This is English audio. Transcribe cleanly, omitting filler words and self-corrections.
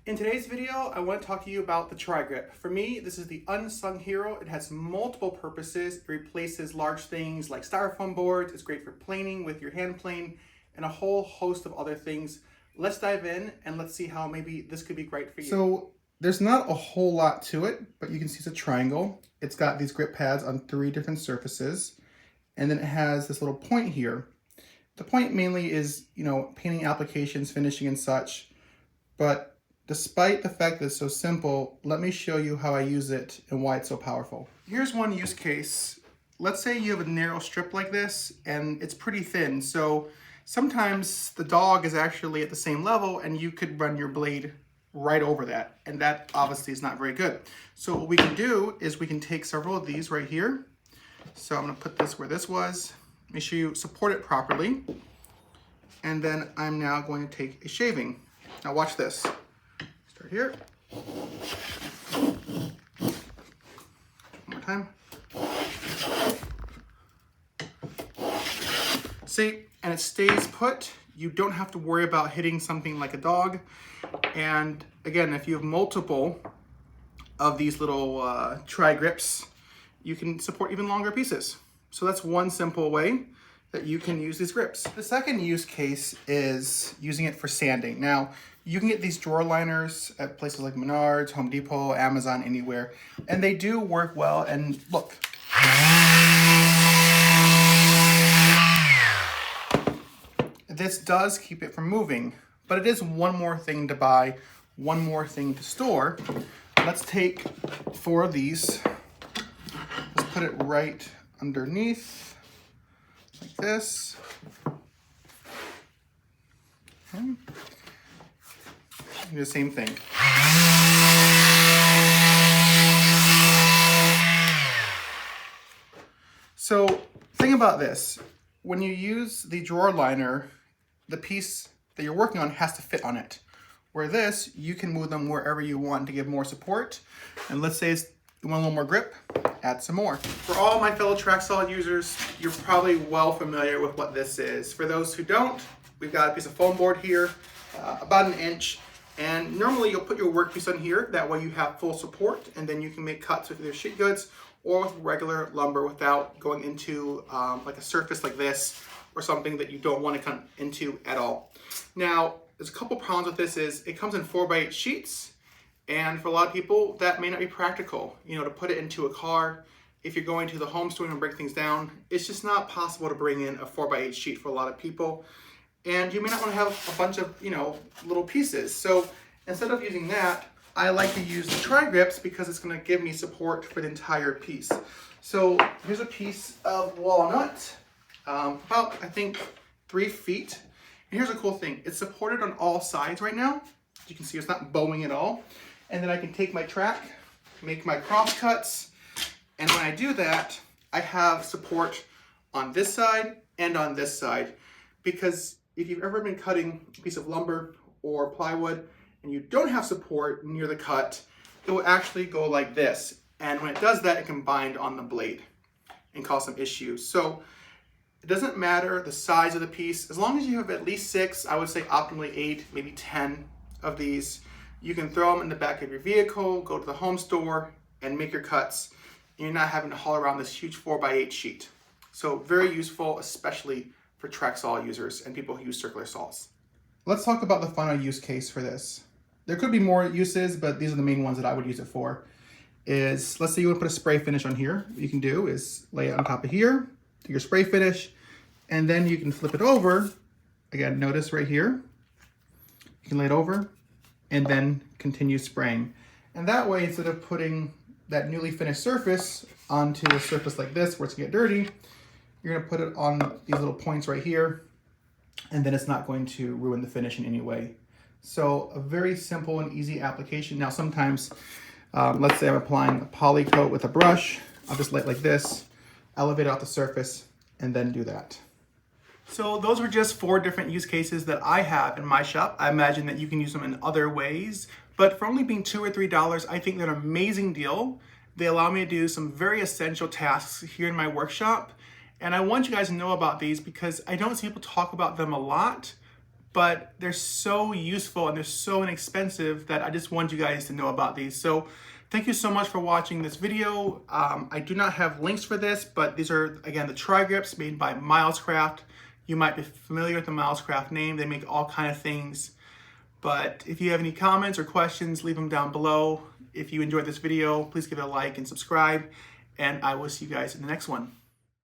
In today's video, I want to talk to you about the Tri-Grip. For me, this is the unsung hero. It has multiple purposes. It replaces large things like styrofoam boards. It's great for planing with your hand plane and a whole host of other things. Let's dive in and let's see how maybe this could be great for you. So there's not a whole lot to it, but you can see it's a triangle. It's got these grip pads on 3 different surfaces. And then it has this little point here. The point mainly is, painting applications, finishing and such. But despite the fact that it's so simple, let me show you how I use it and why it's so powerful. Here's one use case. Let's say you have a narrow strip like this and it's pretty thin. So sometimes the dog is actually at the same level and you could run your blade right over that. And that obviously is not very good. So what we can do is we can take several of these right here. So I'm gonna put this where this was. Make sure you support it properly. And then I'm now going to take a shaving. Now watch this. Start here. One more time. See, and it stays put. You don't have to worry about hitting something like a dog. And again, if you have multiple of these little tri-grips, you can support even longer pieces. So that's one simple way that you can use these grips. The second use case is using it for sanding. Now, you can get these drawer liners at places like Menards, Home Depot, Amazon, anywhere, and they do work well. And look. This does keep it from moving, but it is one more thing to buy, one more thing to store. Let's take 4 of these. Let's put it right underneath, like this. Okay. Do the same thing. So, think about this. When you use the drawer liner, the piece that you're working on has to fit on it. Where this, you can move them wherever you want to give more support. And let's say you want a little more grip, add some more. For all my fellow track saw users, you're probably well familiar with what this is. For those who don't, we've got a piece of foam board here, about 1 inch. And normally you'll put your workpiece on here, that way you have full support, and then you can make cuts with either sheet goods or with regular lumber without going into like a surface like this or something that you don't want to come into at all. Now, there's a couple problems with this is it comes in 4x8 sheets, and for a lot of people that may not be practical, to put it into a car. If you're going to the home store and break things down, it's just not possible to bring in a 4x8 sheet for a lot of people. And you may not want to have a bunch of, little pieces. So instead of using that, I like to use the tri-grips because it's going to give me support for the entire piece. So here's a piece of walnut, about, I think, 3 feet. And here's a cool thing. It's supported on all sides right now. As you can see, it's not bowing at all. And then I can take my track, make my cross cuts. And when I do that, I have support on this side and on this side. Because if you've ever been cutting a piece of lumber or plywood and you don't have support near the cut, it will actually go like this. And when it does that, it can bind on the blade and cause some issues. So it doesn't matter the size of the piece. As long as you have at least 6, I would say optimally 8, maybe 10 of these, you can throw them in the back of your vehicle, go to the home store and make your cuts. And you're not having to haul around this huge 4x8 sheet. So very useful, especially for track saw users and people who use circular saws. Let's talk about the final use case for this. There could be more uses, but these are the main ones that I would use it for. Let's say you want to put a spray finish on here. What you can do is lay it on top of here, do your spray finish, and then you can flip it over. Again, notice right here, you can lay it over and then continue spraying. And that way, instead of putting that newly finished surface onto a surface like this where it's gonna get dirty, you're gonna put it on these little points right here, and then it's not going to ruin the finish in any way. So a very simple and easy application. Now sometimes, let's say I'm applying a poly coat with a brush, I'll just lay it like this, elevate off the surface, and then do that. So those were just 4 different use cases that I have in my shop. I imagine that you can use them in other ways, but for only being $2 or $3, I think they're an amazing deal. They allow me to do some very essential tasks here in my workshop. And I want you guys to know about these because I don't see people talk about them a lot, but they're so useful and they're so inexpensive that I just wanted you guys to know about these. So thank you so much for watching this video. I do not have links for this, but these are, again, the tri-grips made by Milescraft. You might be familiar with the Milescraft name. They make all kind of things. But if you have any comments or questions, leave them down below. If you enjoyed this video, please give it a like and subscribe. And I will see you guys in the next one.